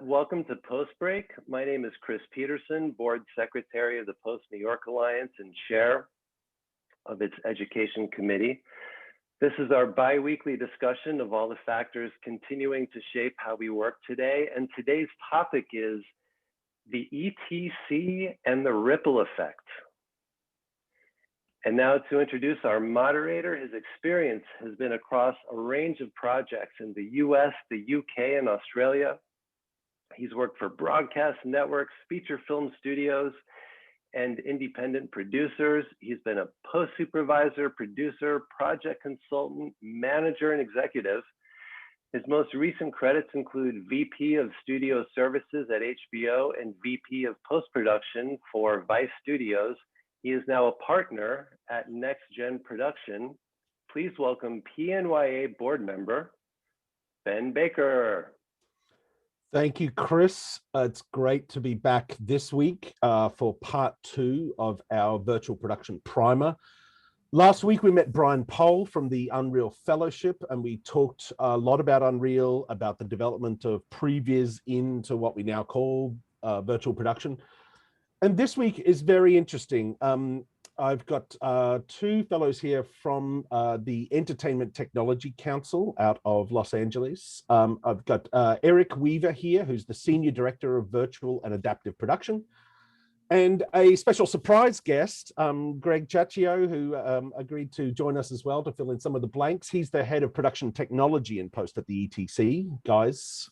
welcome to Post Break. My name is Chris Peterson, Board Secretary of the Post New York Alliance and Chair of its Education Committee. This is our bi-weekly discussion of all the factors continuing to shape how we work today. And today's topic is the ETC and the ripple effect. And now to introduce our moderator, his experience has been across a range of projects in the US, the UK, and Australia. He's worked for broadcast networks, feature film studios, and independent producers. He's been a post supervisor, producer, project consultant, manager, and executive. His most recent credits include VP of Studio Services at HBO and VP of Post-Production for Vice Studios. He is now a partner at Next Gen Production. Please welcome PNYA board member, Ben Baker. Thank you, Chris. It's great to be back this week for part 2 of our virtual production primer. Last week, we met Brian Pohl from the Unreal Fellowship, and we talked a lot about Unreal, about the development of previs into what we now call virtual production. And this week is very interesting. I've got 2 fellows here from the Entertainment Technology Council out of Los Angeles. I've got Eric Weaver here, who's the Senior Director of Virtual and Adaptive Production, and a special surprise guest, Greg Chaccio, who agreed to join us as well to fill in some of the blanks. He's the Head of Production Technology and Post at the ETC. Guys,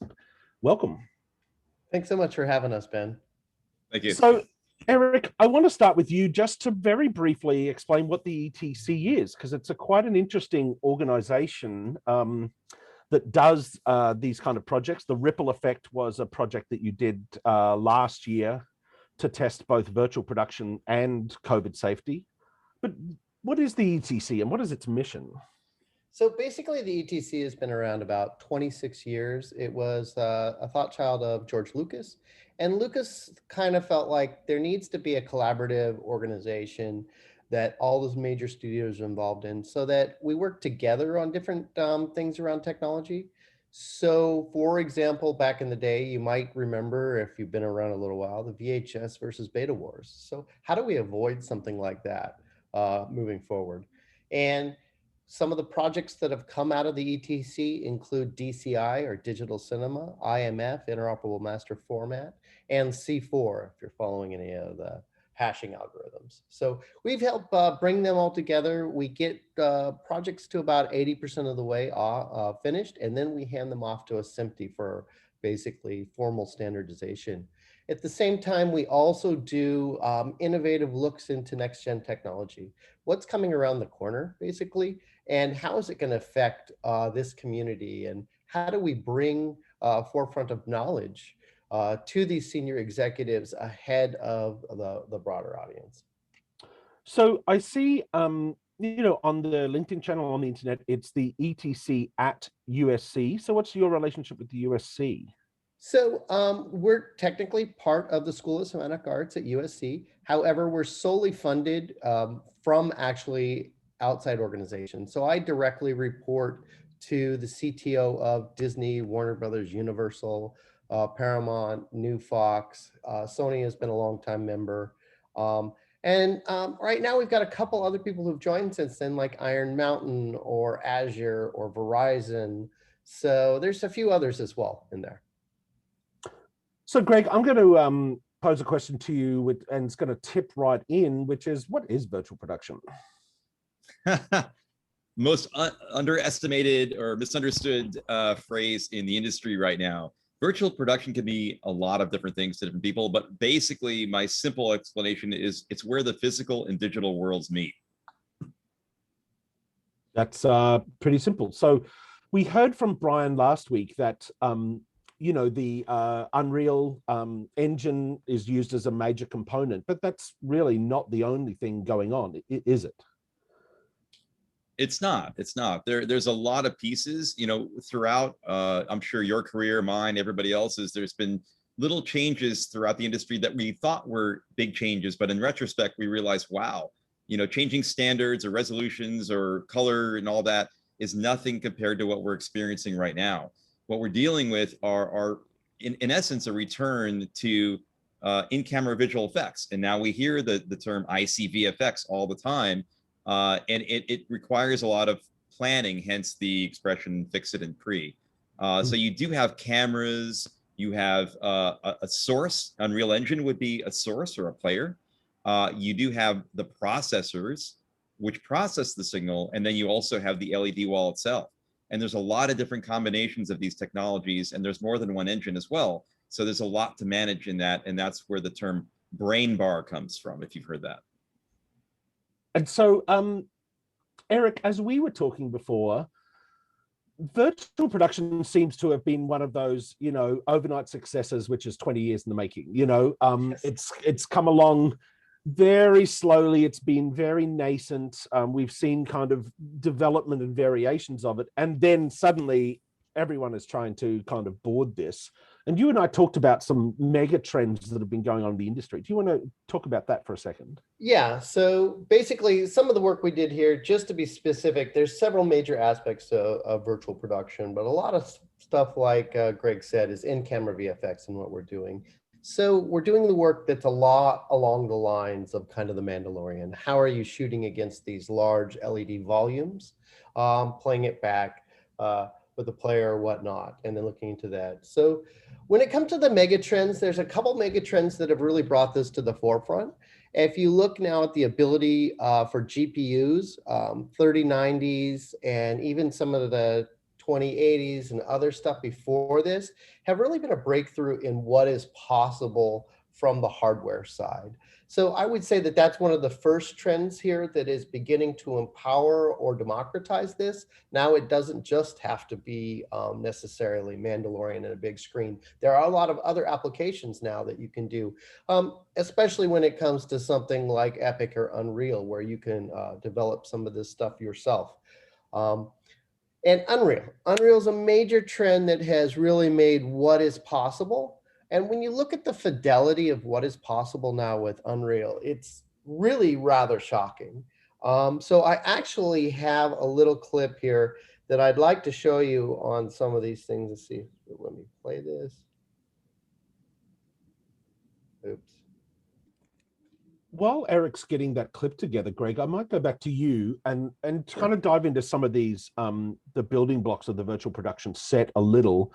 welcome. Thanks so much for having us, Ben. Thank you. So, Eric, I want to start with you just to very briefly explain what the ETC is, because it's quite an interesting organization that does these kind of projects. The Ripple Effect was a project that you did last year to test both virtual production and COVID safety. But what is the ETC and what is its mission? So basically, the ETC has been around about 26 years. It was a thought child of George Lucas. And Lucas kind of felt like there needs to be a collaborative organization that all those major studios are involved in so that we work together on different things around technology. So for example, back in the day, you might remember, if you've been around a little while, the VHS versus Beta Wars. So how do we avoid something like that moving forward? And some of the projects that have come out of the ETC include DCI, or Digital Cinema, IMF, Interoperable Master Format, and C4, if you're following any of the hashing algorithms. So we've helped bring them all together. We get projects to about 80% of the way finished, and then we hand them off to a SMPTE for basically formal standardization. At the same time, we also do innovative looks into next-gen technology. What's coming around the corner, basically, and how is it going to affect this community, and how do we bring forefront of knowledge to these senior executives ahead of the broader audience? So I see, on the LinkedIn channel on the internet, it's the ETC at USC. So what's your relationship with the USC? So we're technically part of the School of Cinematic Arts at USC. However, we're solely funded from actually outside organizations. So I directly report to the CTO of Disney, Warner Brothers, Universal, Paramount, New Fox. Sony has been a longtime member. And right now we've got a couple other people who've joined since then, like Iron Mountain or Azure or Verizon. So there's a few others as well in there. So Greg, I'm going to pose a question to you, and it's going to tip right in, which is, what is virtual production? Most underestimated or misunderstood phrase in the industry right now. Virtual production can be a lot of different things to different people, but basically my simple explanation is it's where the physical and digital worlds meet. That's pretty simple. So we heard from Brian last week that the Unreal Engine is used as a major component, but that's really not the only thing going on, is it? It's not. There's a lot of pieces, throughout, I'm sure your career, mine, everybody else's, there's been little changes throughout the industry that we thought were big changes, but in retrospect, we realized, wow, changing standards or resolutions or color and all that is nothing compared to what we're experiencing right now. What we're dealing with are in essence, a return to in-camera visual effects. And now we hear the term ICVFX all the time, and it requires a lot of planning, hence the expression fix it in pre. So you do have cameras, you have a source. Unreal Engine would be a source or a player. You do have the processors, which process the signal, and then you also have the LED wall itself. And there's a lot of different combinations of these technologies, and there's more than one engine as well. So there's a lot to manage in that, and that's where the term brain bar comes from, if you've heard that. And so, Eric, as we were talking before, virtual production seems to have been one of those, you know, overnight successes, which is 20 years in the making. You know, it's come along very slowly. It's been very nascent. We've seen kind of development and variations of it, and then suddenly everyone is trying to kind of board this. And you and I talked about some mega trends that have been going on in the industry. Do you want to talk about that for a second? Yeah, so basically some of the work we did here, just to be specific, there's several major aspects of virtual production, but a lot of stuff, like Greg said, is in-camera VFX and what we're doing. So we're doing the work that's a lot along the lines of kind of The Mandalorian. How are you shooting against these large LED volumes, playing it back with a player or whatnot, and then looking into that. So when it comes to the mega trends, there's a couple mega trends that have really brought this to the forefront. If you look now at the ability for GPUs, 3090s, and even some of the 2080s and other stuff before this have really been a breakthrough in what is possible from the hardware side. So I would say that that's one of the first trends here that is beginning to empower or democratize this. Now it doesn't just have to be necessarily Mandalorian and a big screen. There are a lot of other applications now that you can do, especially when it comes to something like Epic or Unreal, where you can develop some of this stuff yourself. And Unreal is a major trend that has really made what is possible. And when you look at the fidelity of what is possible now with Unreal, it's really rather shocking. So I actually have a little clip here that I'd like to show you on some of these things. Let's see. Let me play this. Oops. While Eric's getting that clip together, Greg, I might go back to you and kind of dive into some of these, the building blocks of the virtual production set a little.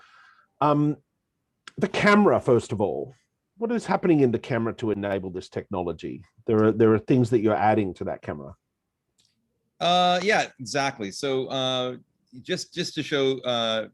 The camera, first of all, what is happening in the camera to enable this technology? There are things that you're adding to that camera. Yeah, exactly. So just to show,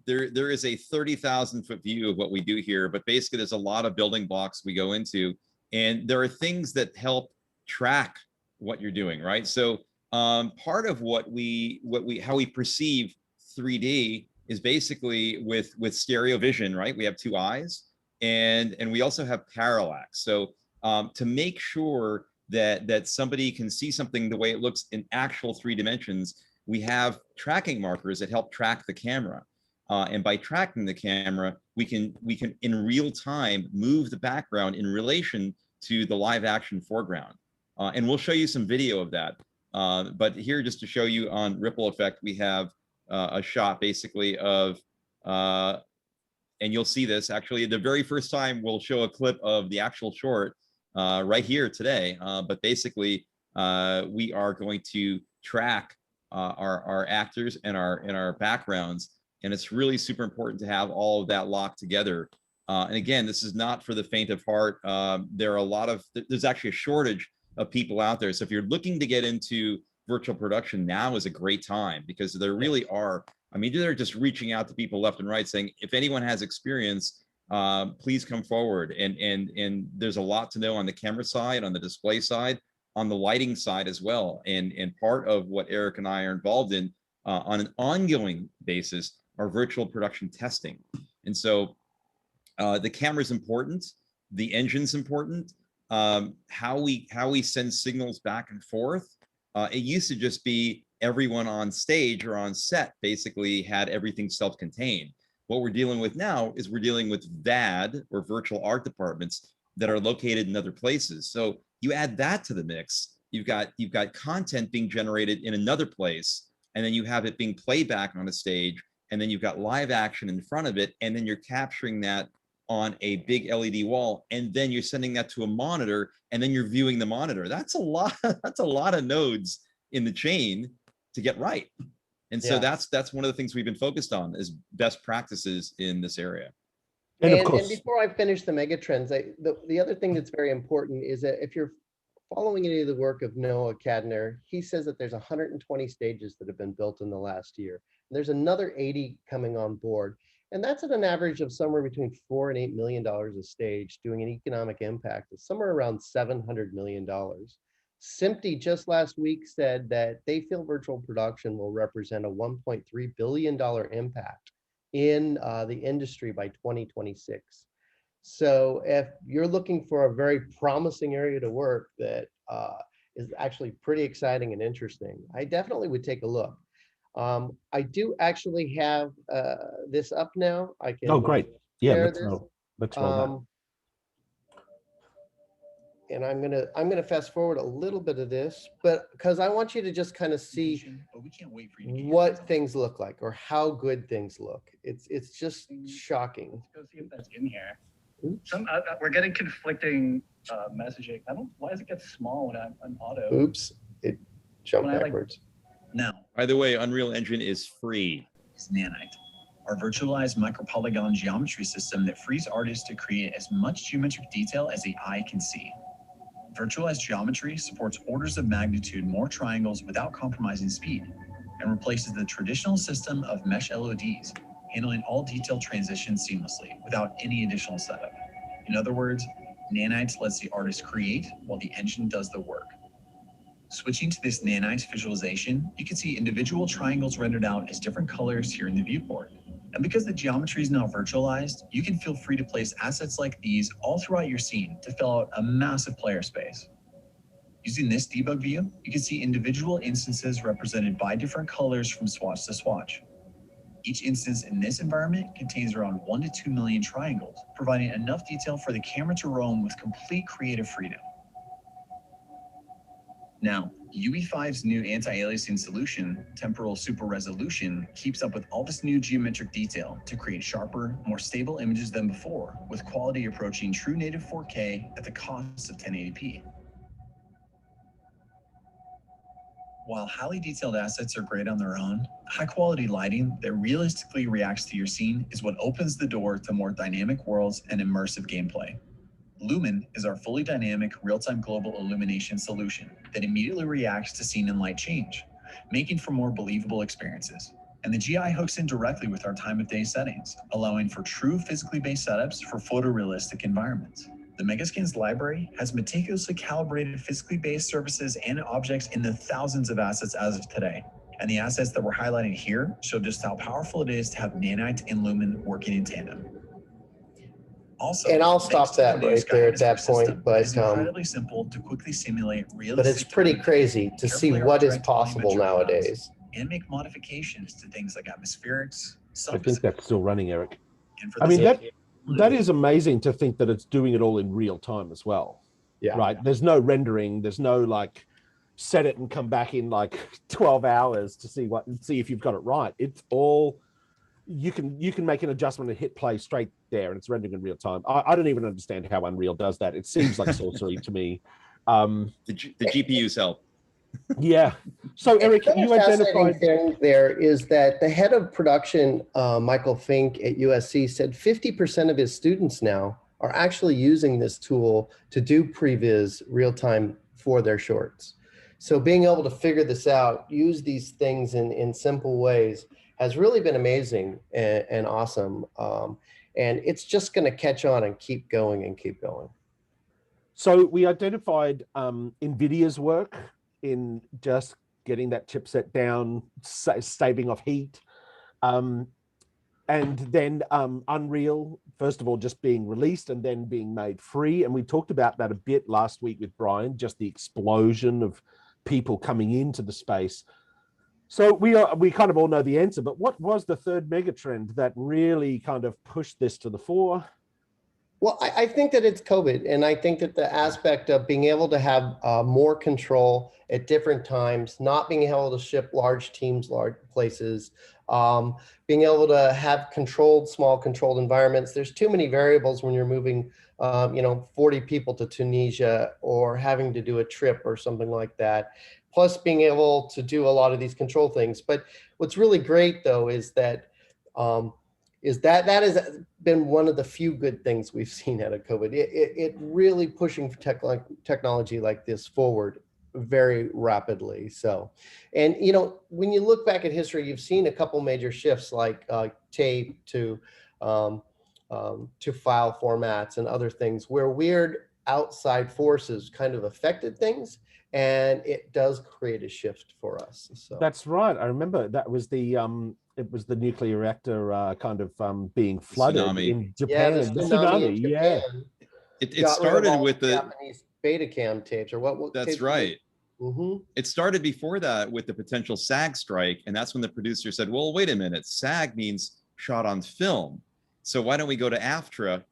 there is a 30,000-foot view of what we do here, but basically there's a lot of building blocks we go into, and there are things that help track what you're doing, right? So part of how we perceive 3D is basically with stereo vision, right? We have two eyes, and we also have parallax. So to make sure that somebody can see something the way it looks in actual 3 dimensions, we have tracking markers that help track the camera. And by tracking the camera, we can in real time move the background in relation to the live action foreground. And we'll show you some video of that. But here, just to show you on Ripple Effect, we have a shot basically of, and you'll see this actually the very first time. We'll show a clip of the actual short right here today. But basically, we are going to track our actors and our backgrounds, and it's really super important to have all of that locked together. And again, this is not for the faint of heart. There are there's actually a shortage of people out there. So if you're looking to get into virtual production, now is a great time, because there really are, I mean, they're just reaching out to people left and right saying, if anyone has experience, please come forward. And there's a lot to know on the camera side, on the display side, on the lighting side as well. And part of what Eric and I are involved in on an ongoing basis are virtual production testing. And so the camera's important, the engine's important, how we send signals back and forth. It used to just be everyone on stage or on set basically had everything self-contained. What we're dealing with now is we're dealing with VAD, or virtual art departments, that are located in other places. So you add that to the mix, you've got content being generated in another place, and then you have it being played back on a stage, and then you've got live action in front of it, and then you're capturing that on a big LED wall, and then you're sending that to a monitor, and then you're viewing the monitor. That's a lot. That's a lot of nodes in the chain to get right. And so that's one of the things we've been focused on is best practices in this area. And of And course, before I finish the mega trends, the other thing that's very important is that if you're following any of the work of Noah Kadner, he says that there's 120 stages that have been built in the last year. There's another 80 coming on board. And that's at an average of somewhere between $4 and $8 million a stage, doing an economic impact of somewhere around $700 million. SMPTE just last week said that they feel virtual production will represent a $1.3 billion impact in the industry by 2026. So if you're looking for a very promising area to work that is actually pretty exciting and interesting, I definitely would take a look. I do actually have this up now. I can. oh, great. Yeah, share let's this. know. Let's know And I'm gonna fast forward a little bit of this, but because I want you to just kind of see what things look like or how good things look. It's just shocking. Let's go see if that's in here. Oops. We're getting conflicting messaging. Why does it get small when I'm auto? Oops, it jumped When I, like, backwards. Now, By the way, Unreal Engine is free. is Nanite, our virtualized micropolygon geometry system that frees artists to create as much geometric detail as the eye can see. Virtualized geometry supports orders of magnitude more triangles without compromising speed, and replaces the traditional system of mesh LODs, handling all detailed transitions seamlessly without any additional setup. In other words, Nanite lets the artist create while the engine does the work. Switching to this Nanite visualization, you can see individual triangles rendered out as different colors here in the viewport. And because the geometry is now virtualized, you can feel free to place assets like these all throughout your scene to fill out a massive player space. Using this debug view, you can see individual instances represented by different colors from swatch to swatch. Each instance in this environment contains around 1 to 2 million triangles, providing enough detail for the camera to roam with complete creative freedom. Now, UE5's new anti-aliasing solution, Temporal Super Resolution, keeps up with all this new geometric detail to create sharper, more stable images than before, with quality approaching true native 4K at the cost of 1080p. While highly detailed assets are great on their own, high-quality lighting that realistically reacts to your scene is what opens the door to more dynamic worlds and immersive gameplay. Lumen is our fully dynamic real-time global illumination solution that immediately reacts to scene and light change, making for more believable experiences. And the GI hooks in directly with our time of day settings, allowing for true physically based setups for photorealistic environments. The Megascans library has meticulously calibrated physically based services and objects in the thousands of assets as of today. And the assets that we're highlighting here show just how powerful it is to have Nanite and Lumen working in tandem. Also, And I'll stop thanks to the that new right there at Sky that Hemisphere point, system, but, it's incredibly simple to quickly simulate realistic. But it's pretty crazy to see carefully what is architected possible volumetric clouds, nowadays. and make modifications to things like atmospherics, I think that's still running, Eric. and for I this mean, that is amazing to think that it's doing it all in real time as well. Yeah. Right. There's no rendering. There's no like set it and come back in like 12 hours to see if you've got it right. It's all you can make an adjustment and hit play straight there, and it's rendering in real time. I don't even understand how Unreal does that. It seems like sorcery to me. The GPUs help. Yeah. So Eric, Another you fascinating identified. thing there is that the head of production, Michael Fink at USC, said 50% of his students now are actually using this tool to do previs real time for their shorts. So being able to figure this out, use these things in simple ways has really been amazing and awesome. And it's just going to catch on and keep going and keep going. So we identified NVIDIA's work in just getting that chipset down, staving off heat. And then Unreal, first of all, just being released and then being made free. And we talked about that a bit last week with Brian, just the explosion of people coming into the space. So we kind of all know the answer, but what was the third mega trend that really kind of pushed this to the fore? Well, I think that it's COVID, and I think that the aspect of being able to have more control at different times, not being able to ship large teams, large places, being able to have small controlled environments. There's too many variables when you're moving, 40 people to Tunisia or having to do a trip or something like that. Plus, being able to do a lot of these control things. But what's really great, though, is that that has been one of the few good things we've seen out of COVID. It really pushing technology like this forward very rapidly. So, and when you look back at history, you've seen a couple major shifts like tape to file formats and other things where weird outside forces kind of affected things, and it does create a shift for us. So That's right. I remember that was the it was the nuclear reactor kind of being flooded Tsunami. in Japan. the and the tsunami in yeah. Japan It got rid of started all with the Japanese Betacam tapes, or what that's tapes right. Mm-hmm. It started before that with the potential SAG strike, and that's when the producer said, well, wait a minute, SAG means shot on film, so why don't we go to AFTRA,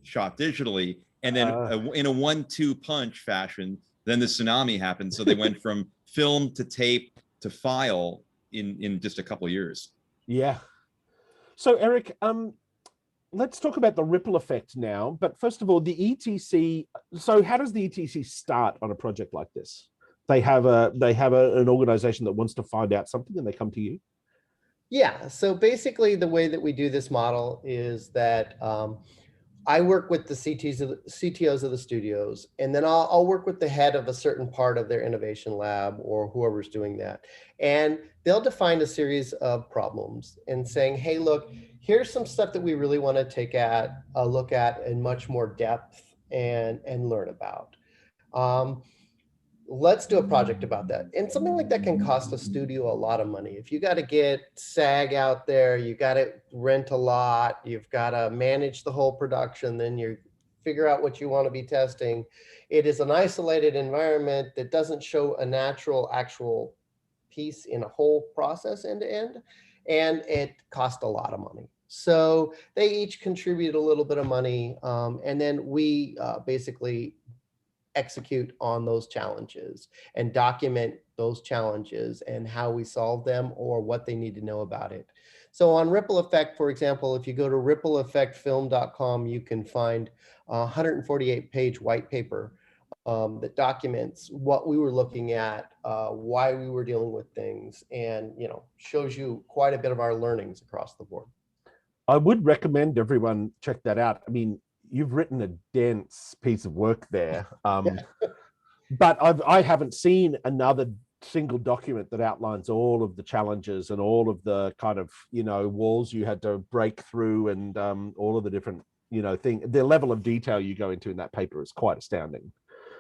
shot digitally? And then in a 1-2 punch fashion, then the tsunami happened. So they went from film to tape to file in just a couple of years. Yeah. So Eric, let's talk about the ripple effect now. But first of all, the ETC. So how does the ETC start on a project like this? They have an organization that wants to find out something, and they come to you. Yeah. So basically, the way that we do this model is that I work with the CTOs of the studios, and then I'll work with the head of a certain part of their innovation lab or whoever's doing that. And they'll define a series of problems and saying, hey, look, here's some stuff that we really want to take a look at in much more depth and learn about. Let's do a project about that. And something like that can cost a studio a lot of money. If you got to get SAG out there, you got to rent a lot, you've got to manage the whole production, then you figure out what you want to be testing. It is an isolated environment that doesn't show a natural actual piece in a whole process end to end, and it cost a lot of money. So they each contribute a little bit of money, and then we basically execute on those challenges and document those challenges and how we solve them or what they need to know about it. So on Ripple Effect, for example, if you go to rippleeffectfilm.com, you can find a 148-page white paper that documents what we were looking at, why we were dealing with things, and shows you quite a bit of our learnings across the board. I would recommend everyone check that out. I mean, you've written a dense piece of work there, but I haven't seen another single document that outlines all of the challenges and all of the kind of walls you had to break through, and all of the different the level of detail you go into in that paper is quite astounding.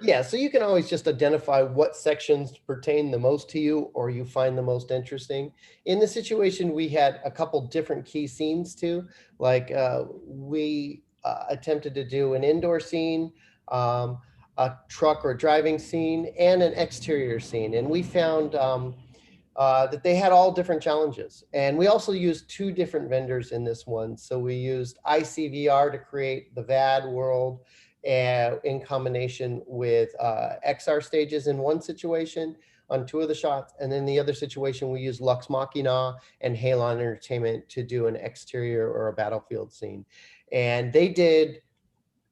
Yeah, so you can always just identify what sections pertain the most to you or you find the most interesting. In the situation, we had a couple different key scenes too. Like we attempted to do an indoor scene, a truck or driving scene, and an exterior scene. And we found that they had all different challenges. And we also used 2 different vendors in this one. So we used ICVR to create the VAD world, in combination with XR stages in one situation on 2 of the shots. And then the other situation, we used Lux Machina and Halon Entertainment to do an exterior or a battlefield scene. And they did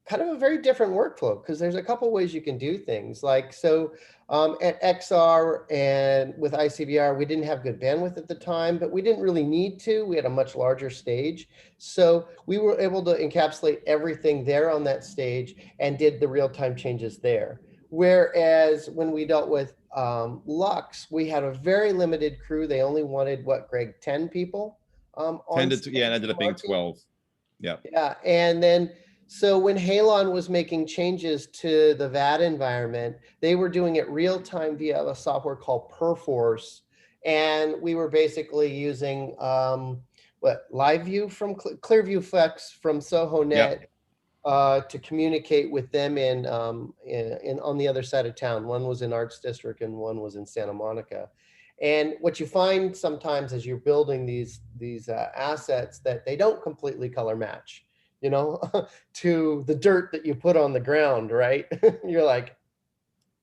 kind of a very different workflow because there's a couple ways you can do things. Like, so at XR and with ICVR, we didn't have good bandwidth at the time, but we didn't really need to. We had a much larger stage. So we were able to encapsulate everything there on that stage and did the real-time changes there. Whereas when we dealt with Lux, we had a very limited crew. They only wanted, Greg, 10 people? 10 to, yeah, it ended up being 12. Yeah. Yeah, and then, so when Halon was making changes to the VAD environment, they were doing it real time via a software called Perforce. And we were basically using LiveView from Clearview Flex from SohoNet to communicate with them in on the other side of town. One was in Arts District and one was in Santa Monica. And what you find sometimes as you're building these assets that they don't completely color match. you know, to the dirt that you put on the ground, right? You're like,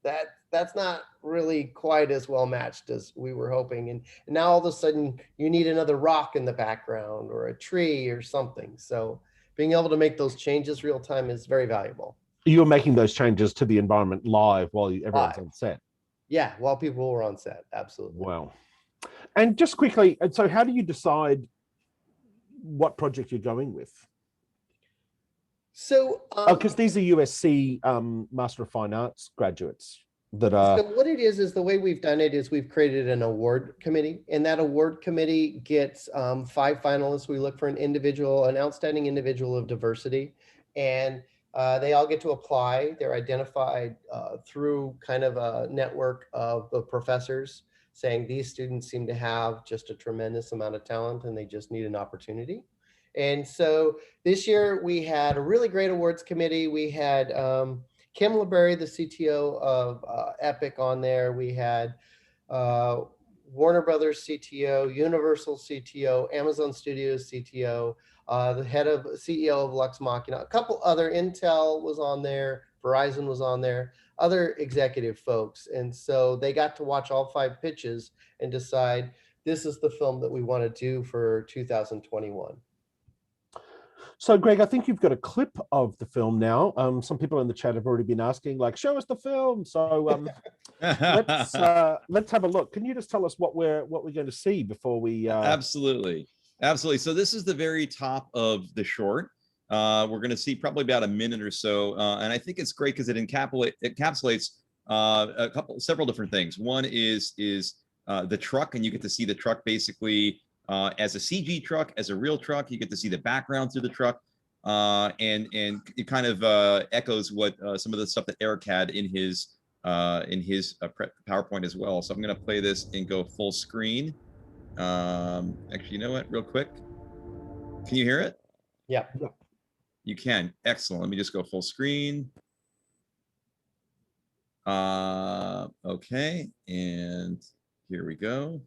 that's not really quite as well matched as we were hoping. And now all of a sudden you need another rock in the background or a tree or something. So being able to make those changes real time is very valuable. You're making those changes to the environment live while everyone's Live. on set. Yeah, while people were on set, absolutely. Wow. And just quickly, and so how do you decide what project you're going with? So, because these are USC Master of Fine Arts graduates that are. So what it is the way we've done it is we've created an award committee, and that award committee gets 5 finalists. We look for an outstanding individual of diversity, and they all get to apply. They're identified through kind of a network of the professors saying these students seem to have just a tremendous amount of talent and they just need an opportunity. And so this year we had a really great awards committee. We had Kim LeBerry, the CTO of Epic, on there. We had Warner Brothers CTO, Universal CTO, Amazon Studios CTO, the head of CEO of Lux Machina, a couple other, Intel was on there, Verizon was on there, other executive folks. And so they got to watch all 5 pitches and decide this is the film that we want to do for 2021. So, Greg, I think you've got a clip of the film now. Some people in the chat have already been asking, like, show us the film. So let's have a look. Can you just tell us what we're going to see before we? Absolutely. So this is the very top of the short. We're going to see probably about a minute or so, and I think it's great because it encapsulates several different things. One is the truck, and you get to see the truck basically. As a CG truck, as a real truck, you get to see the background through the truck, and it kind of echoes what some of the stuff that Eric had in his PowerPoint as well. So I'm going to play this and go full screen. Actually, you know what? Real quick, can you hear it? Yeah. You can. Excellent. Let me just go full screen. Okay, and here we go.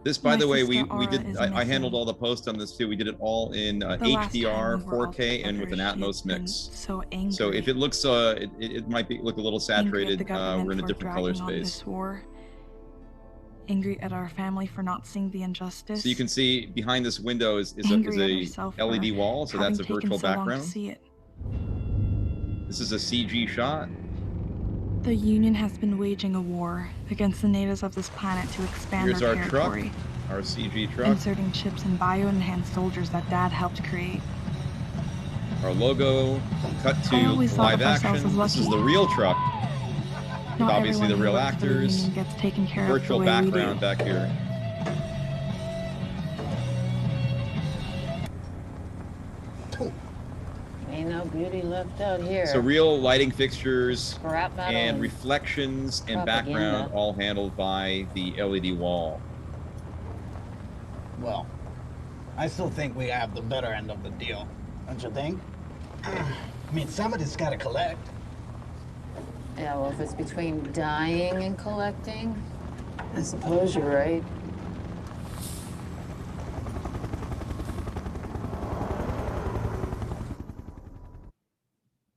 This, by the way, we did. I handled all the posts on this too. We did it all in HDR, 4K, and with an Atmos mix. So if it looks, it might look a little saturated. We're in a different color space. Angry at our family for not seeing the injustice. So you can see behind this window is a LED wall. So that's a virtual background. This is a CG shot. The Union has been waging a war against the natives of this planet to expand Here's their our territory. truck, our CG truck. Inserting chips and bio-enhanced soldiers that Dad helped create. Our logo, cut to live action. This is the real truck. Not Obviously the real everyone who works for the actors. Union gets taken care Virtual of the way we background do. back here. Ain't no beauty left out here. So real lighting fixtures Scrap metal and reflections and propaganda. background all handled by the LED wall. Well, I still think we have the better end of the deal, don't you think? I mean, somebody's got to collect. Yeah, well, if it's between dying and collecting, I suppose you're right.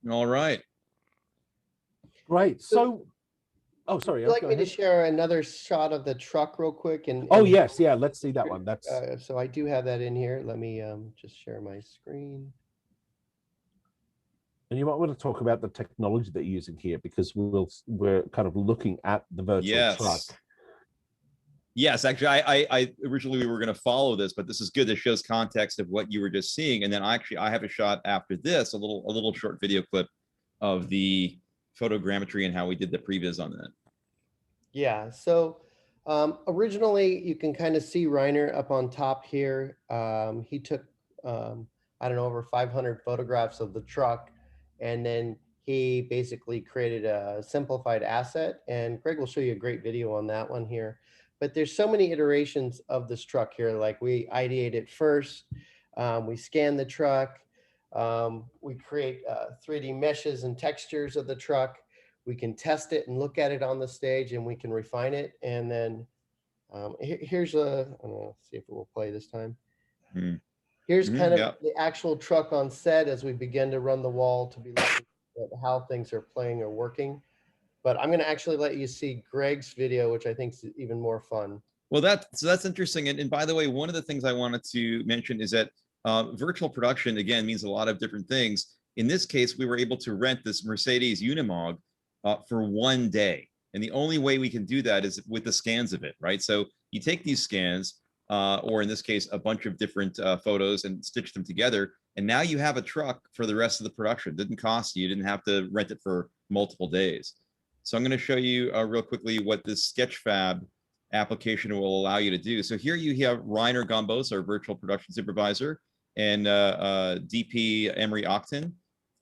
All right. Great. So, oh, sorry. Would you like me to share another shot of the truck real quick? Oh, yes. Yeah, let's see that one. That's so I do have that in here. Let me just share my screen. And you might want to talk about the technology that you're using here, because we're kind of looking at the virtual truck. Yes, actually, I originally we were going to follow this, but this is good. This shows context of what you were just seeing, and then I have a shot after this, a little short video clip of the photogrammetry and how we did the previs on that. Yeah. So originally, you can kind of see Reiner up on top here. He took I don't know, over 500 photographs of the truck, and then he basically created a simplified asset. And Greg will show you a great video on that one here. But there's so many iterations of this truck here. Like we ideate it first, we scan the truck, we create 3D meshes and textures of the truck. We can test it and look at it on the stage, and we can refine it. And then Here's a, I'm gonna see if it will play this time. Hmm. Here's kind of Yeah. the actual truck on set as we begin to run the wall to be looking at how things are playing or working. But I'm gonna actually let you see Greg's video, which I think is even more fun. Well, that's interesting. And by the way, one of the things I wanted to mention is that virtual production, again, means a lot of different things. In this case, we were able to rent this Mercedes Unimog for 1 day. And the only way we can do that is with the scans of it, right? So you take these scans, or in this case, a bunch of different photos and stitch them together. And now you have a truck for the rest of the production. It didn't cost you. You didn't have to rent it for multiple days. So I'm going to show you real quickly what this Sketchfab application will allow you to do. So here you have Reiner Gombos, our virtual production supervisor, and DP Emery Octon.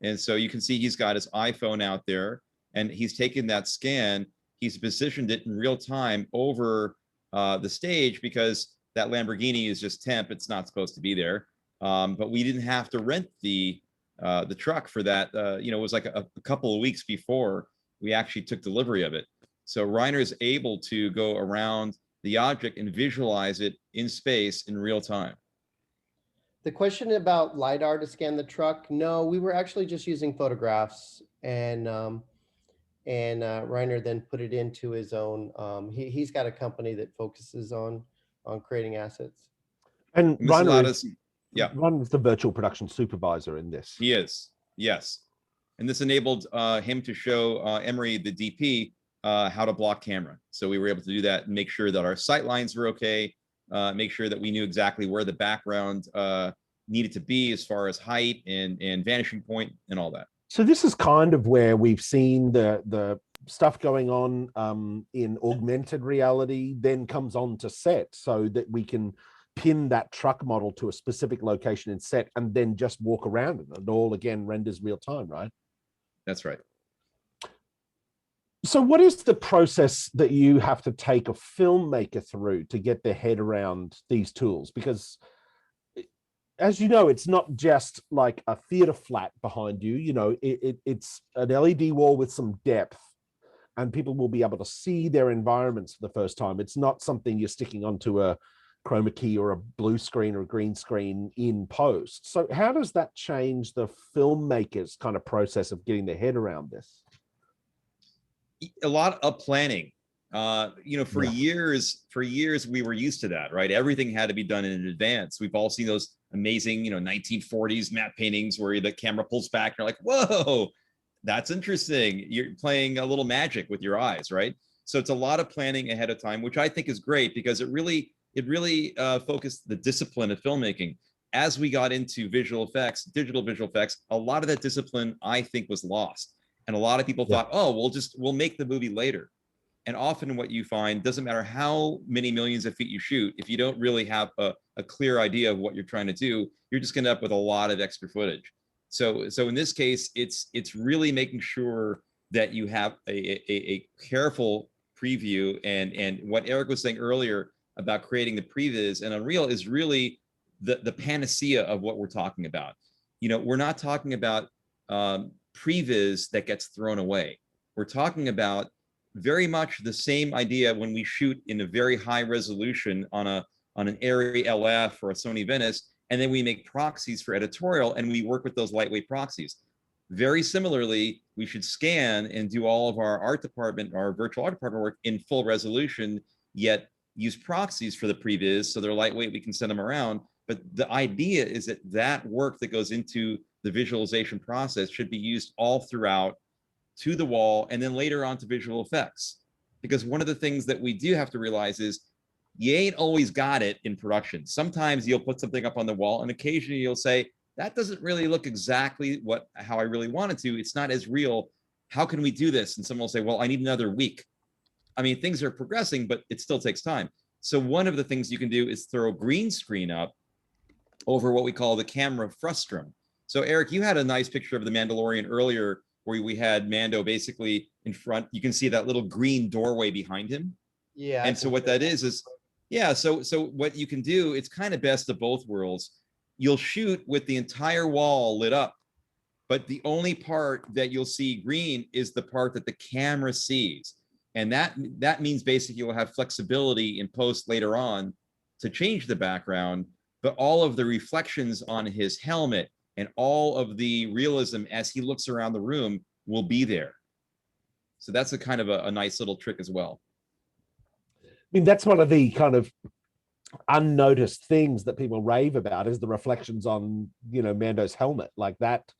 And so you can see he's got his iPhone out there, and he's taken that scan. He's positioned it in real time over the stage because that Lamborghini is just temp. It's not supposed to be there. But we didn't have to rent the truck for that. It was like a couple of weeks before we actually took delivery of it. So Reiner is able to go around the object and visualize it in space in real time. The question about LiDAR to scan the truck, no, we were actually just using photographs, and Reiner then put it into his own. He's got a company that focuses on creating assets. And Reiner Reiner's the virtual production supervisor in this. He is, yes. And this enabled him to show Emery, the DP, how to block camera. So we were able to do that and make sure that our sight lines were okay, make sure that we knew exactly where the background needed to be as far as height and vanishing point and all that. So this is kind of where we've seen the stuff going on in augmented reality then comes on to set, so that we can pin that truck model to a specific location in set and then just walk around it. It all again renders real time, right? That's right. So what is the process that you have to take a filmmaker through to get their head around these tools? Because as you know, it's not just like a theater flat behind you. It's an LED wall with some depth, and people will be able to see their environments for the first time. It's not something you're sticking onto a chroma key or a blue screen or a green screen in post. So how does that change the filmmaker's kind of process of getting their head around this? A lot of planning. For years we were used to that, right? Everything had to be done in advance. We've all seen those amazing 1940s matte paintings where the camera pulls back and you're like, whoa, that's interesting. You're playing a little magic with your eyes, right? So it's a lot of planning ahead of time, which I think is great because it really focused the discipline of filmmaking. As we got into visual effects, digital visual effects, a lot of that discipline I think was lost. And a lot of people thought, oh, we'll make the movie later. And often what you find, doesn't matter how many millions of feet you shoot, if you don't really have a clear idea of what you're trying to do, you're just going to end up with a lot of extra footage. So in this case, it's really making sure that you have a careful preview. And what Eric was saying earlier about creating the previs and Unreal is really the panacea of what we're talking about. We're not talking about previs that gets thrown away. We're talking about very much the same idea when we shoot in a very high resolution on an Arri LF or a Sony Venice, and then we make proxies for editorial and we work with those lightweight proxies. Very similarly, we should scan and do all of our art department, our virtual art department work in full resolution, yet use proxies for the previs so they're lightweight, we can send them around. But the idea is that work that goes into the visualization process should be used all throughout to the wall and then later on to visual effects. Because one of the things that we do have to realize is you ain't always got it in production. Sometimes you'll put something up on the wall and occasionally you'll say, that doesn't really look exactly how I really wanted to. It's not as real. How can we do this? And someone will say, well, I need another week. I mean, things are progressing, but it still takes time. So one of the things you can do is throw a green screen up over what we call the camera frustum. So Eric, you had a nice picture of the Mandalorian earlier where we had Mando basically in front. You can see that little green doorway behind him. Yeah. And so what that is yeah, so what you can do, it's kind of best of both worlds. You'll shoot with the entire wall lit up, but the only part that you'll see green is the part that the camera sees. And that means basically you'll have flexibility in post later on to change the background, but all of the reflections on his helmet and all of the realism as he looks around the room will be there. So that's a kind of a nice little trick as well. I mean, that's one of the kind of unnoticed things that people rave about is the reflections on, you know, Mando's helmet like that.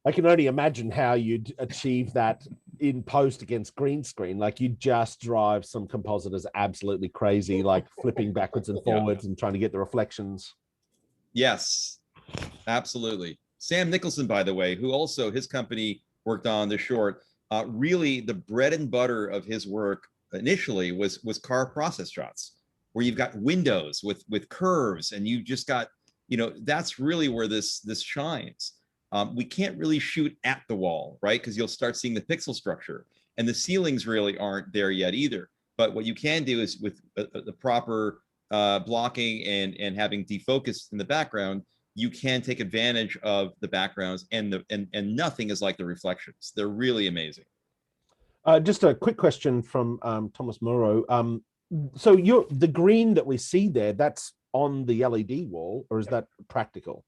I can only imagine how you'd achieve that in post against green screen. Like you'd just drive some compositors absolutely crazy, like flipping backwards and forwards and trying to get the reflections. Yes, absolutely. Sam Nicholson, by the way, who also his company worked on the short, really the bread and butter of his work initially was car process shots, where you've got windows with curves, and you just got, you know, that's really where this shines. We can't really shoot at the wall, right? Because you'll start seeing the pixel structure, and the ceilings really aren't there yet either. But what you can do is with the proper blocking and having defocus in the background, you can take advantage of the backgrounds, and nothing is like the reflections. They're really amazing. Just a quick question from Thomas Moreau. So the green that we see there, that's on the LED wall, or is that practical?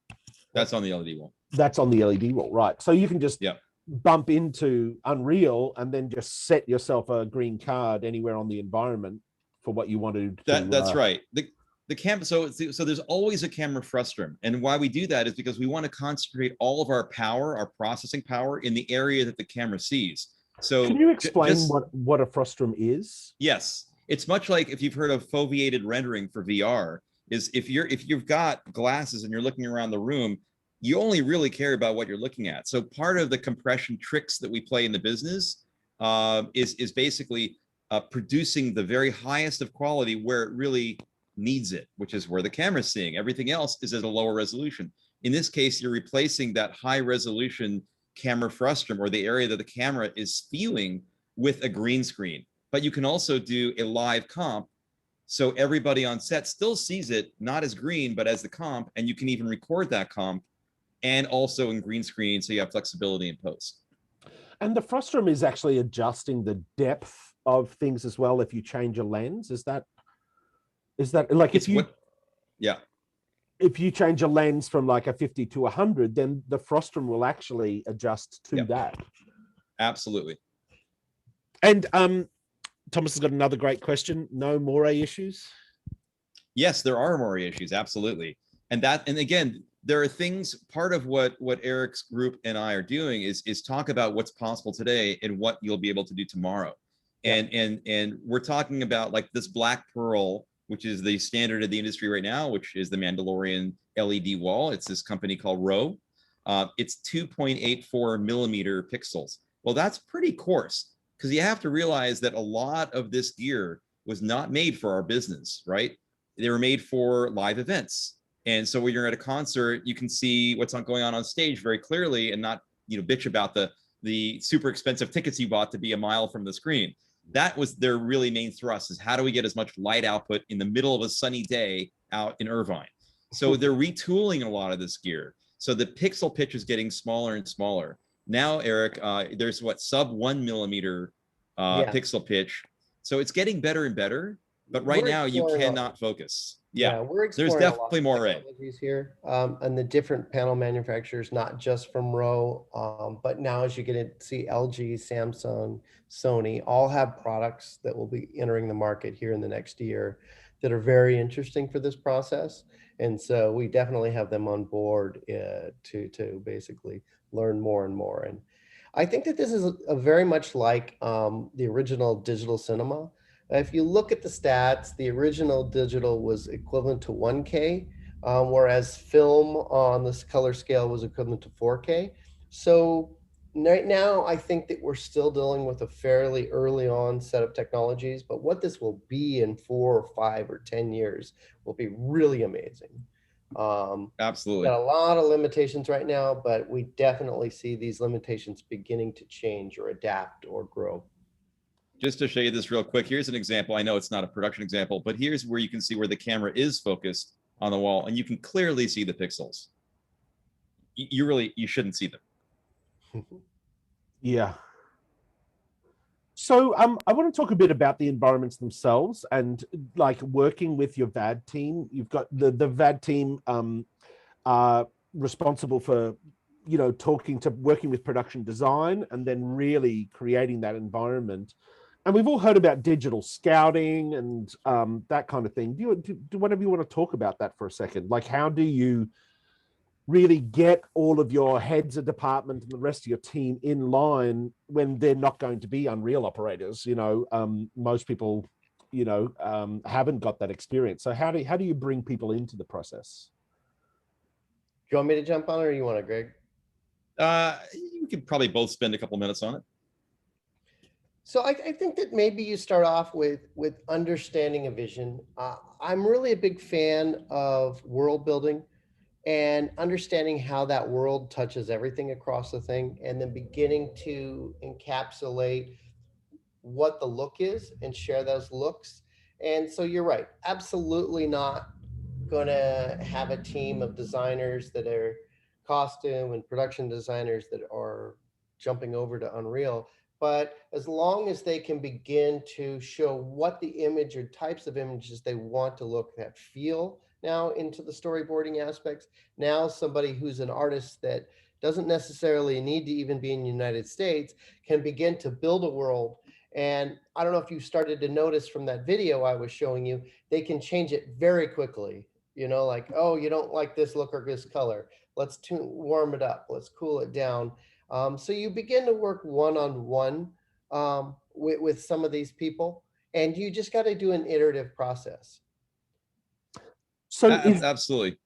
That's on the LED wall. That's on the LED wall, right? So you can just bump into Unreal and then just set yourself a green card anywhere on the environment for what you wanted. That's right. The camera. So there's always a camera frustum, and why we do that is because we want to concentrate all of our power, our processing power, in the area that the camera sees. So can you explain what a frustum is? Yes, it's much like if you've heard of foveated rendering for VR. Is if you've got glasses and you're looking around the room, you only really care about what you're looking at. So part of the compression tricks that we play in the business is basically producing the very highest of quality where it really needs it, which is where the camera's seeing. Everything else is at a lower resolution. In this case, you're replacing that high resolution camera frustum, or the area that the camera is feeling, with a green screen. But you can also do a live comp, so everybody on set still sees it, not as green, but as the comp, and you can even record that comp, and also in green screen, so you have flexibility in post. And the frustum is actually adjusting the depth of things as well if you change a lens. Is that like if you change a lens from like a 50 to 100, then the frustum will actually adjust to that. Absolutely. And Thomas has got another great question. No moire issues? Yes, there are moire issues. Absolutely. And again, there are things, part of what Eric's group and I are doing is talk about what's possible today and what you'll be able to do tomorrow. And we're talking about like this Black Pearl, which is the standard of the industry right now, which is the Mandalorian LED wall. It's this company called Row. It's 2.84 millimeter pixels. Well, that's pretty coarse, because you have to realize that a lot of this gear was not made for our business, right? They were made for live events. And so when you're at a concert, you can see what's going on stage very clearly, and not, you know, bitch about the super expensive tickets you bought to be a mile from the screen. That was their really main thrust, is how do we get as much light output in the middle of a sunny day out in Irvine? So they're retooling a lot of this gear. So the pixel pitch is getting smaller and smaller. Now, Eric, there's sub 1 millimeter pixel pitch. So it's getting better and better, but right now you cannot focus. We're exploring there's definitely more technologies here, and the different panel manufacturers, not just from Row, but now as you get to see LG, Samsung, Sony, all have products that will be entering the market here in the next year that are very interesting for this process. And so we definitely have them on board to basically learn more and more. And I think that this is a very much like the original digital cinema. If you look at the stats, the original digital was equivalent to 1K, whereas film on this color scale was equivalent to 4K. So right now, I think that we're still dealing with a fairly early on set of technologies, but what this will be in 4 or 5 or 10 years will be really amazing. Absolutely. Got a lot of limitations right now, but we definitely see these limitations beginning to change or adapt or grow. Just to show you this real quick, here's an example. I know it's not a production example, but here's where you can see where the camera is focused on the wall, and you can clearly see the pixels. You shouldn't see them. Yeah. So I want to talk a bit about the environments themselves and like working with your VAD team. You've got the VAD team responsible for, you know, working with production design and then really creating that environment. And we've all heard about digital scouting and that kind of thing. Do one of you want to talk about that for a second? Like, how do you really get all of your heads of department and the rest of your team in line when they're not going to be Unreal operators? You know, most people, you know, haven't got that experience. So how do you bring people into the process? Do you want me to jump on it or you want to, Greg? You could probably both spend a couple minutes on it. So I think that maybe you start off with understanding a vision. I'm really a big fan of world building and understanding how that world touches everything across the thing, and then beginning to encapsulate what the look is and share those looks. And so you're right, absolutely not going to have a team of designers that are costume and production designers that are jumping over to Unreal. But as long as they can begin to show what the image or types of images they want to look at, feel now into the storyboarding aspects, now somebody who's an artist that doesn't necessarily need to even be in the United States can begin to build a world. And I don't know if you started to notice from that video I was showing you, they can change it very quickly. You know, like, oh, you don't like this look or this color. Let's warm it up. Let's cool it down. So you begin to work one-on-one with some of these people, and you just got to do an iterative process. So absolutely.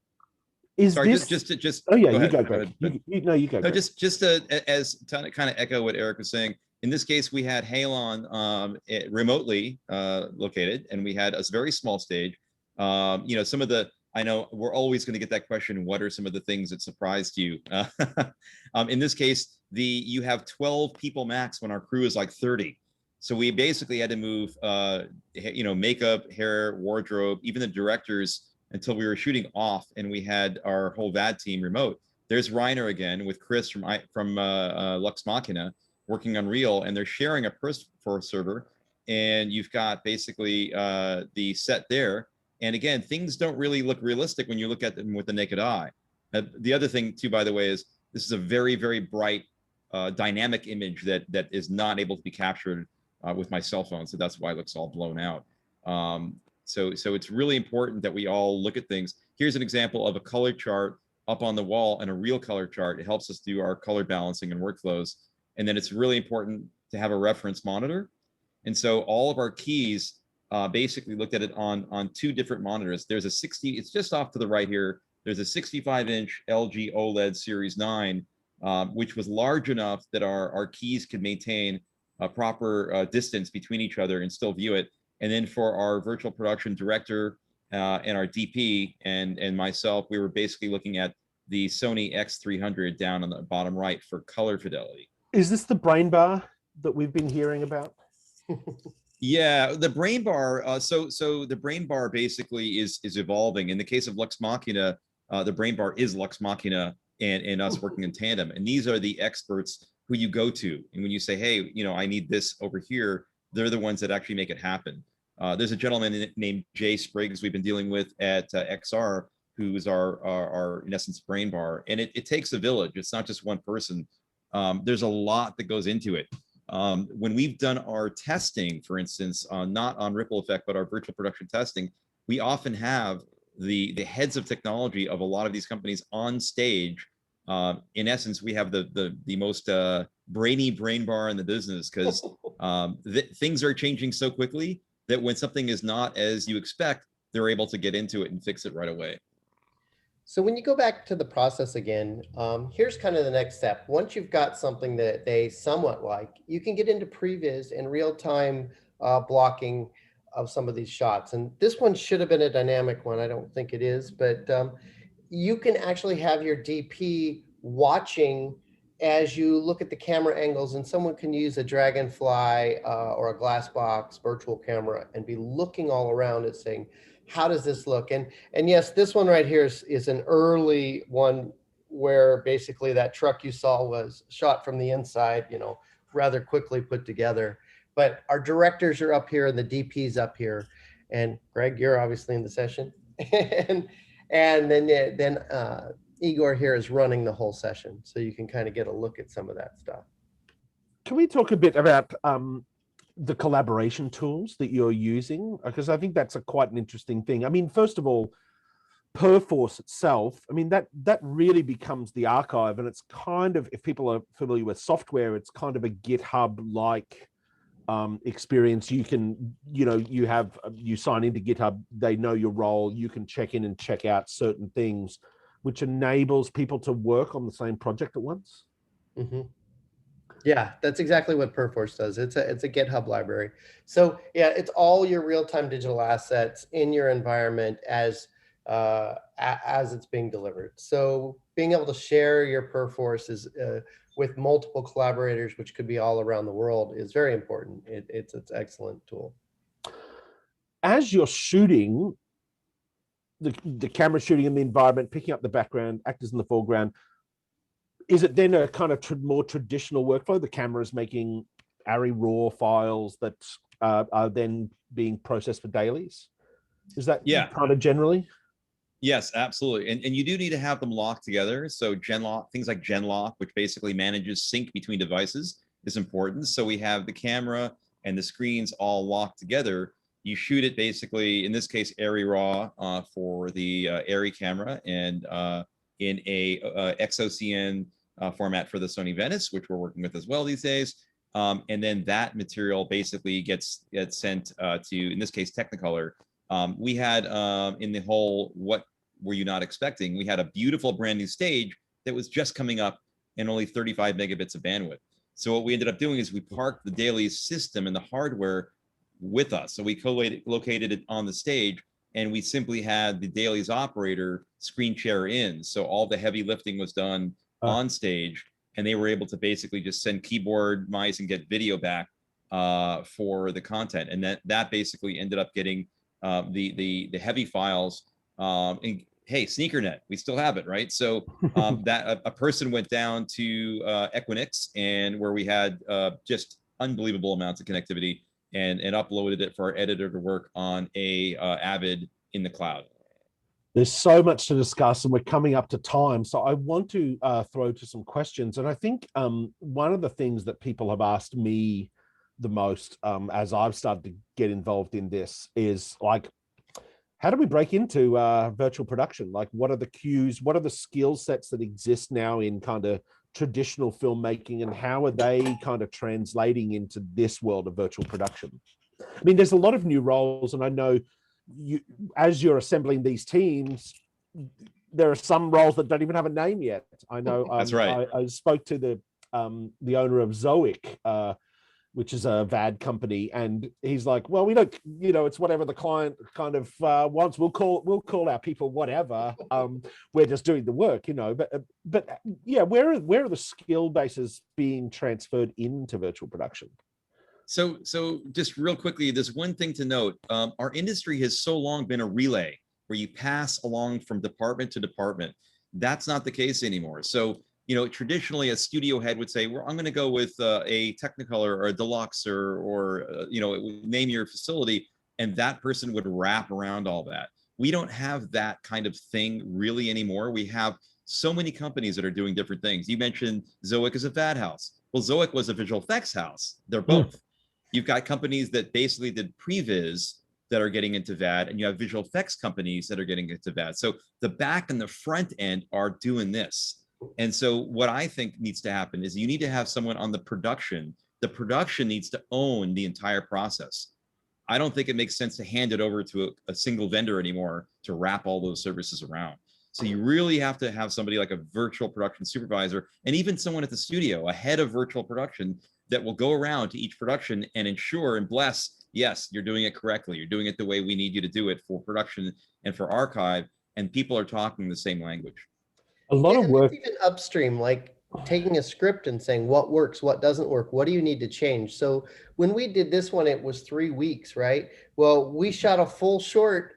Sorry, this just oh yeah, you go, Greg. You go. No, just as to kind of echo what Eric was saying. In this case, we had Halon remotely located, and we had a very small stage. You know, some of the, I know we're always going to get that question, what are some of the things that surprised you? In this case, you have 12 people max when our crew is like 30. So we basically had to move, you know, makeup, hair, wardrobe, even the directors until we were shooting off, and we had our whole VAD team remote. There's Reiner again with Chris from Lux Machina working on Unreal, and they're sharing a per server, and you've got basically the set there. And again, things don't really look realistic when you look at them with the naked eye. The other thing too, by the way, is this is a very, very bright, dynamic image that is not able to be captured with my cell phone. So that's why it looks all blown out. So it's really important that we all look at things. Here's an example of a color chart up on the wall and a real color chart. It helps us do our color balancing and workflows. And then it's really important to have a reference monitor. And so all of our keys basically looked at it on two different monitors. There's a 60, it's just off to the right here. There's a 65-inch LG OLED Series 9, which was large enough that our keys could maintain a proper distance between each other and still view it. And then for our virtual production director and our DP and myself, we were basically looking at the Sony X300 down on the bottom right for color fidelity. Is this the brain bar that we've been hearing about? Yeah, the brain bar. So the brain bar basically is evolving. In the case of Lux Machina, the brain bar is Lux Machina and us working in tandem. And these are the experts who you go to. And when you say, hey, you know, I need this over here, they're the ones that actually make it happen. There's a gentleman named Jay Spriggs we've been dealing with at XR, who is our in essence brain bar. And it takes a village. It's not just one person. There's a lot that goes into it. When we've done our testing, for instance, not on Ripple Effect, but our virtual production testing, we often have the heads of technology of a lot of these companies on stage. In essence, we have the most brainy brain bar in the business, because things are changing so quickly that when something is not as you expect, they're able to get into it and fix it right away. So when you go back to the process again, here's kind of the next step. Once you've got something that they somewhat like, you can get into previs and real-time blocking of some of these shots. And this one should have been a dynamic one. I don't think it is, but you can actually have your DP watching as you look at the camera angles, and someone can use a Dragonfly or a glass box virtual camera and be looking all around and saying, how does this look? And yes, this one right here is an early one where basically that truck you saw was shot from the inside, you know, rather quickly put together. but our directors are up here and the DP's up here. And Greg, you're obviously in the session. and then Igor here is running the whole session. So you can kind of get a look at some of that stuff. Can we talk a bit about the collaboration tools that you're using? Because I think that's quite an interesting thing. I mean, first of all, Perforce itself, I mean, that really becomes the archive, and it's kind of, if people are familiar with software, it's kind of a GitHub-like experience. You can, you sign into GitHub, they know your role, you can check in and check out certain things, which enables people to work on the same project at once. Mm-hmm. Yeah, that's exactly what Perforce does. It's a GitHub library. So yeah, it's all your real-time digital assets in your environment as it's being delivered. So being able to share your Perforce is with multiple collaborators, which could be all around the world, is very important. It's an excellent tool. As you're shooting, the camera shooting in the environment, picking up the background, actors in the foreground, is it then a kind of more traditional workflow? The camera's making ARRI RAW files that are then being processed for dailies? Is that kind of generally? Yes, absolutely. And you do need to have them locked together. So Genlock, things like Genlock, which basically manages sync between devices, is important. So we have the camera and the screens all locked together. You shoot it basically, in this case, ARRI RAW for the ARRI camera, and in a XOCN format for the Sony Venice, which we're working with as well these days. And then that material basically gets sent to, in this case, Technicolor. We had in the whole What Were You Not Expecting, we had a beautiful brand new stage that was just coming up and only 35 megabits of bandwidth. So what we ended up doing is we parked the dailies system and the hardware with us. So we co-located it on the stage, and we simply had the dailies operator screen share in. So all the heavy lifting was done on stage, and they were able to basically just send keyboard, mice, and get video back for the content. And that basically ended up getting the heavy files. And hey, SneakerNet, we still have it, right? So that a person went down to Equinix, and where we had just unbelievable amounts of connectivity, and uploaded it for our editor to work on a Avid in the cloud. There's so much to discuss, and we're coming up to time. So I want to throw to some questions. And I think one of the things that people have asked me the most as I've started to get involved in this is, like, how do we break into virtual production? Like, what are the cues? What are the skill sets that exist now in kind of traditional filmmaking, and how are they kind of translating into this world of virtual production? I mean, there's a lot of new roles, and I know you, as you're assembling these teams, there are some roles that don't even have a name yet. I know. That's right. I spoke to the owner of Zoic, which is a VAD company, and he's like, "Well, we don't, it's whatever the client kind of wants. We'll call our people whatever. We're just doing the work, But yeah, where are the skill bases being transferred into virtual production?" So just real quickly, there's one thing to note. Our industry has so long been a relay where you pass along from department to department. That's not the case anymore. So, traditionally a studio head would say, well, I'm going to go with a Technicolor or a Deluxe or name your facility, and that person would wrap around all that. We don't have that kind of thing really anymore. We have so many companies that are doing different things. You mentioned Zoic as a VAD house. Well, Zoic was a visual effects house. They're both. You've got companies that basically did previs that are getting into VAD, and you have visual effects companies that are getting into VAD. So the back and the front end are doing this. And so what I think needs to happen is you need to have someone on the production. The production needs to own the entire process. I don't think it makes sense to hand it over to a single vendor anymore to wrap all those services around. So you really have to have somebody like a virtual production supervisor, and even someone at the studio, a head of virtual production, that will go around to each production and ensure and bless, yes, you're doing it correctly. You're doing it the way we need you to do it for production and for archive, and people are talking the same language. A lot of work. Even upstream, like taking a script and saying what works, what doesn't work, what do you need to change? So when we did this one, it was 3 weeks, right? Well, we shot a full short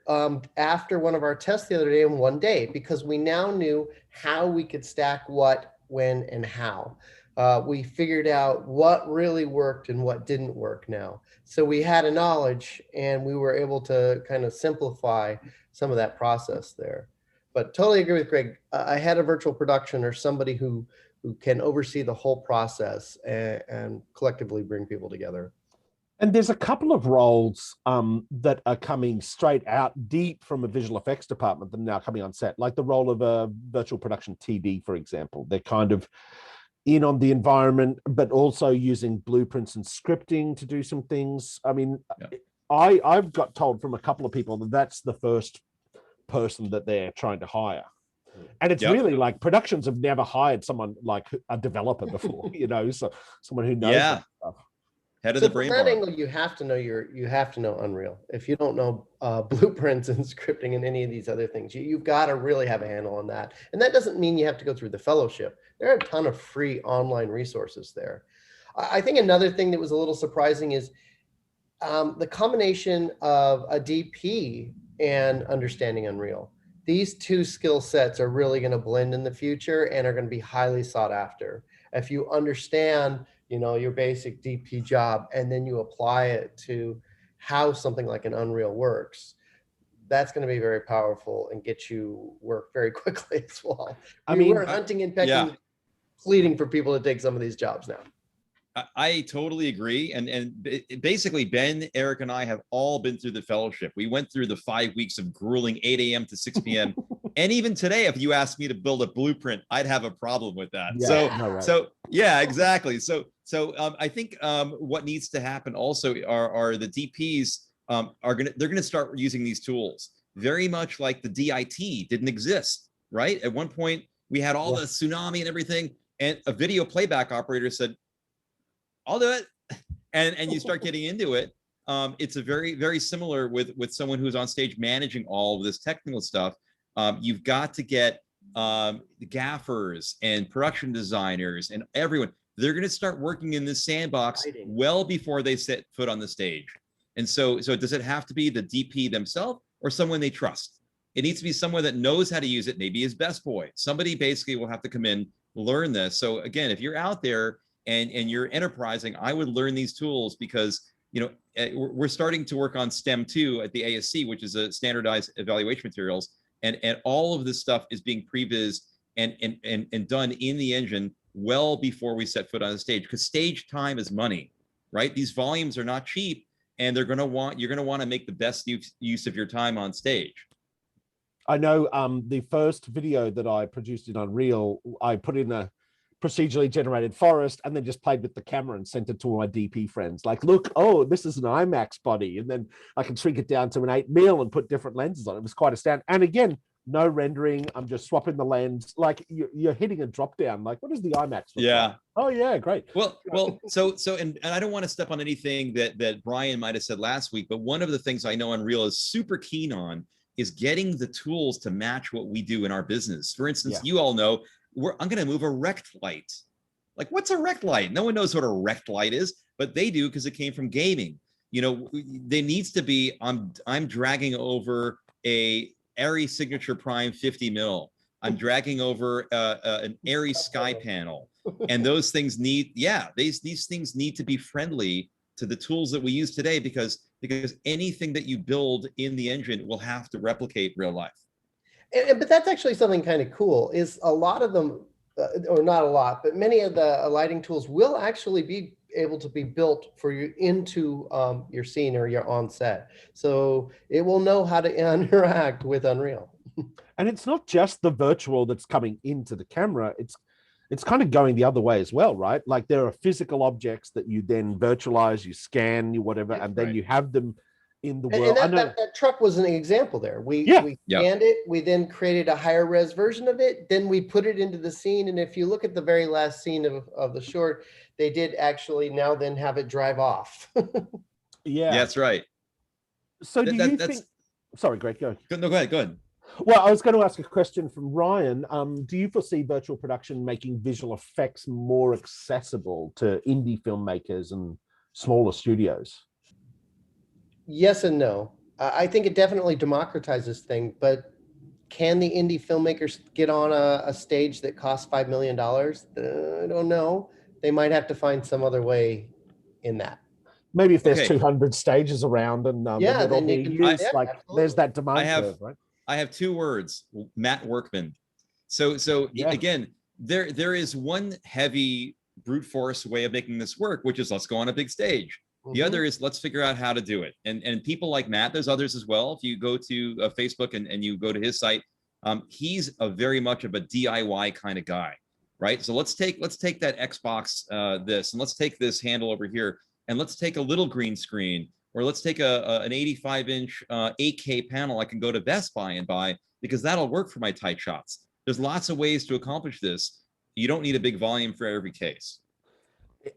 after one of our tests the other day in 1 day, because we now knew how we could stack what, when, and how. We figured out what really worked and what didn't work now. So we had a knowledge and we were able to kind of simplify some of that process there. But totally agree with Greg. I had a virtual production or somebody who can oversee the whole process and collectively bring people together. And there's a couple of roles that are coming straight out deep from a visual effects department that are now coming on set, like the role of a virtual production TD, for example. They're kind of in on the environment, but also using blueprints and scripting to do some things. I mean, I've got told from a couple of people that that's the first person that they're trying to hire. And it's really like productions have never hired someone like a developer before, you know, so someone who knows that stuff. Head of the brain from that bar. angle, you have to know Unreal. If you don't know blueprints and scripting and any of these other things, you've got to really have a handle on that. And that doesn't mean you have to go through the fellowship. There are a ton of free online resources there. I think another thing that was a little surprising is the combination of a DP and understanding Unreal. These two skill sets are really going to blend in the future and are going to be highly sought after. If you understand, you know, your basic DP job and then you apply it to how something like an Unreal works, that's going to be very powerful and get you work very quickly as well. I mean, we're hunting and pecking, pleading for people to take some of these jobs now. I totally agree. And basically, Ben, Eric, and I have all been through the fellowship. We went through the 5 weeks of grueling 8 a.m. to 6 p.m. And even today, if you asked me to build a blueprint, I'd have a problem with that. So yeah, exactly. So I think what needs to happen also are the DPs they're gonna start using these tools very much like the DIT didn't exist, right? At one point, we had all the tsunami and everything, and a video playback operator said, I'll do it. And you start getting into it. It's a very, very similar with someone who's on stage managing all of this technical stuff. You've got to get the gaffers and production designers and everyone. They're going to start working in this sandbox well before they set foot on the stage. And so does it have to be the DP themselves or someone they trust? It needs to be someone that knows how to use it, maybe his best boy. Somebody basically will have to come in, learn this. So again, if you're out there and you're enterprising, I would learn these tools because, you know, we're starting to work on STEM 2 at the ASC, which is a standardized evaluation materials. And all of this stuff is being prevised and done in the engine well before we set foot on the stage, because stage time is money, right? These volumes are not cheap, and you're going to want to make the best use of your time on stage. I know the first video that I produced in Unreal, I put in a procedurally generated forest and then just played with the camera and sent it to my DP friends. Like, look, oh, this is an IMAX body. And then I can shrink it down to an 8mm and put different lenses on it. It was quite astounding. And again, no rendering. I'm just swapping the lens. Like you're hitting a drop down. Like, what is the IMAX look like? Oh yeah, great. Well, so and I don't want to step on anything that Brian might have said last week, but one of the things I know Unreal is super keen on is getting the tools to match what we do in our business. For instance, you all know, I'm going to move a rect light. Like, what's a rect light? No one knows what a rect light is, but they do because it came from gaming. You know, there needs to be, I'm dragging over a ARRI Signature Prime 50 mil. I'm dragging over an ARRI Sky panel. And those things need, these things need to be friendly to the tools that we use today, because anything that you build in the engine will have to replicate real life. But that's actually something kind of cool, is a lot of them, or not a lot, but many of the lighting tools will actually be able to be built for you into your scene or your on set. So it will know how to interact with Unreal. And it's not just the virtual that's coming into the camera. It's kind of going the other way as well, right? Like there are physical objects that you then virtualize, you scan, you whatever, and then you have them in the world. And that truck was an example there. We scanned it, we then created a higher res version of it, then we put it into the scene. And if you look at the very last scene of the short, they did actually now then have it drive off. Yeah, that's right. So do you think, sorry, Greg, go. No, go ahead. Well, I was going to ask a question from Ryan. Do you foresee virtual production making visual effects more accessible to indie filmmakers and smaller studios? Yes and no. I think it definitely democratizes things, but can the indie filmmakers get on a stage that costs $5 million? I don't know. they might have to find some other way in that. Maybe if there's Okay. 200 stages around and Yeah, they're all then you being can- used, yeah, like there's absolutely. that demand I have- curve, right? I have 2 words, Matt Workman. So Yeah. again, there is one heavy brute force way of making this work, which is let's go on a big stage. The Mhm. other is let's figure out how to do it. And people like Matt, there's others as well. If you go to Facebook and you go to his site, he's a very much of a DIY kind of guy, right? So let's take that Xbox this, and let's take this handle over here, and let's take a little green screen, or let's take an 85-inch 8K panel I can go to Best Buy and buy, because that'll work for my tight shots. There's lots of ways to accomplish this. You don't need a big volume for every case.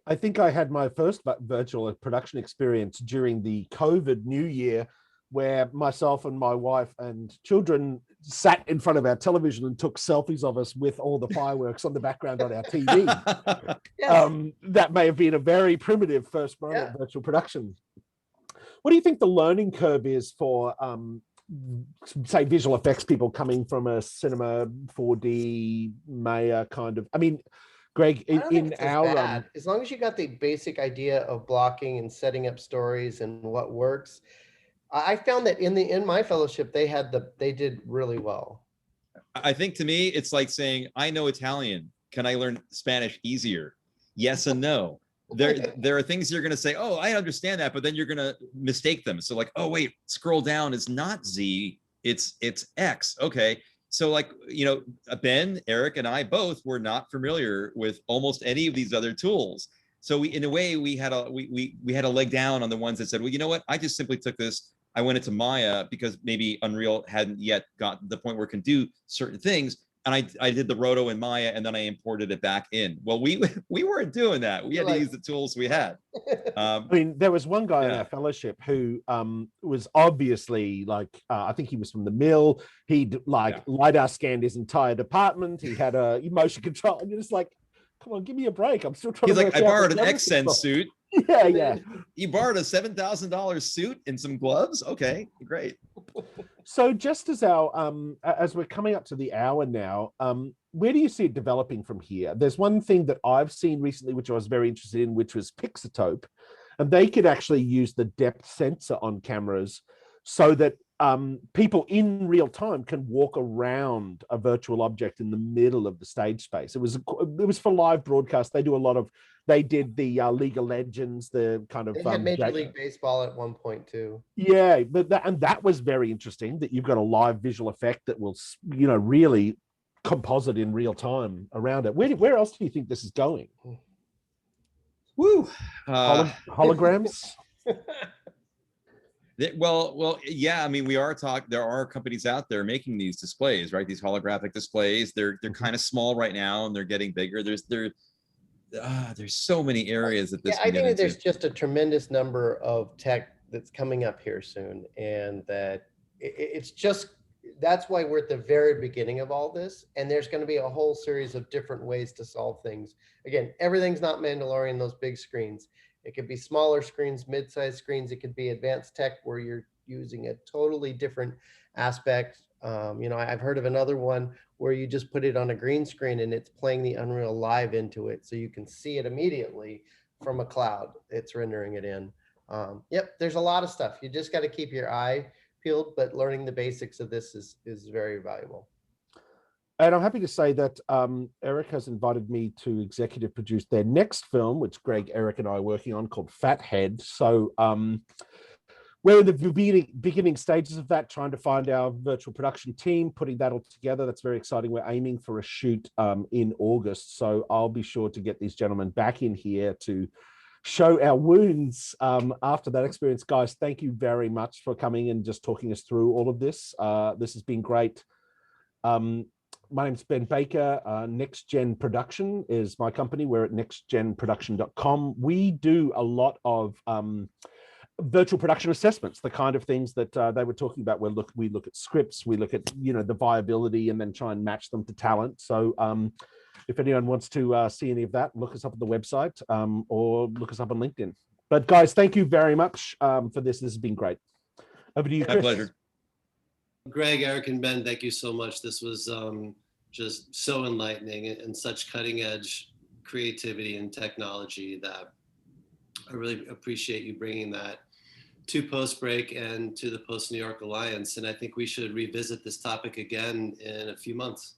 I think I had my first virtual production experience during the COVID New Year, where myself and my wife and children sat in front of our television and took selfies of us with all the fireworks on the background on our TV. Yes. That may have been a very primitive first moment Yeah. virtual production. What do you think the learning curve is for, say, visual effects people coming from a cinema 4D Maya kind of? I mean, Greg, I don't think in it's as our bad. As long as you got the basic idea of blocking and setting up stories and what works. I found that in my fellowship they did really well. I think to me, it's like saying, I know Italian. Can I learn Spanish easier? Yes and no. There are things you're going to say, oh, I understand that, but then you're going to mistake them. So like, oh, wait, scroll down is not Z, it's X. Okay. So like, you know, Ben, Eric, and I both were not familiar with almost any of these other tools. So we, in a way, we had a leg down on the ones that said, well, you know what? I just simply took this. I went into Maya because maybe Unreal hadn't yet gotten to the point where it can do certain things. And I did the roto in Maya, and then I imported it back in. Well, we weren't doing that. We had to use the tools we had. I mean, there was one guy in Yeah. our fellowship who was obviously like, I think he was from the mill. He'd like LiDAR scanned his entire department. He had a motion control. And you're just like, come on, give me a break. I'm still trying He's to like, work I out borrowed the an graphics Xsense stuff." suit. Yeah. You borrowed a $7,000 suit and some gloves? Okay, great. So just as as we're coming up to the hour now, where do you see it developing from here? There's one thing that I've seen recently, which I was very interested in, which was Pixatope, and they could actually use the depth sensor on cameras so that people in real time can walk around a virtual object in the middle of the stage space. It was for live broadcast. They did the League of Legends, the kind of They had Major League Baseball at one point too. Yeah, but that was very interesting, that you've got a live visual effect that will, you know, really composite in real time around it. Where else do you think this is going? Woo. Holograms? Well, yeah. I mean, there are companies out there making these displays, right? These holographic displays. They're kind of small right now, and they're getting bigger. There's so many areas that this. Yeah, I think that there's just a tremendous number of tech that's coming up here soon, and that it's just, that's why we're at the very beginning of all this, and there's going to be a whole series of different ways to solve things. Again, everything's not Mandalorian, those big screens. It could be smaller screens, mid-sized screens. It could be advanced tech where you're using a totally different aspect. You know, I've heard of another one where you just put it on a green screen and it's playing the Unreal Live into it, so you can see it immediately from a cloud. It's rendering it in. Yep, there's a lot of stuff. You just got to keep your eye peeled, but learning the basics of this is very valuable. And I'm happy to say that Eric has invited me to executive produce their next film, which Greg, Eric, and I are working on, called Fathead. So we're in the beginning stages of that, trying to find our virtual production team, putting that all together. That's very exciting. We're aiming for a shoot in August. So I'll be sure to get these gentlemen back in here to show our wounds after that experience. Guys, thank you very much for coming and just talking us through all of this. This has been great. My name's Ben Baker. Next Gen Production is my company. We're at nextgenproduction.com. We do a lot of virtual production assessments, the kind of things that they were talking about. We look at scripts, we look at, you know, the viability, and then try and match them to talent. So if anyone wants to see any of that, look us up at the website or look us up on LinkedIn. But guys, thank you very much for this. This has been great. Over to you, Chris. My pleasure. Greg, Eric, and Ben, thank you so much. This was just so enlightening and such cutting edge creativity and technology that I really appreciate you bringing that to Post Break and to the Post New York Alliance. And I think we should revisit this topic again in a few months.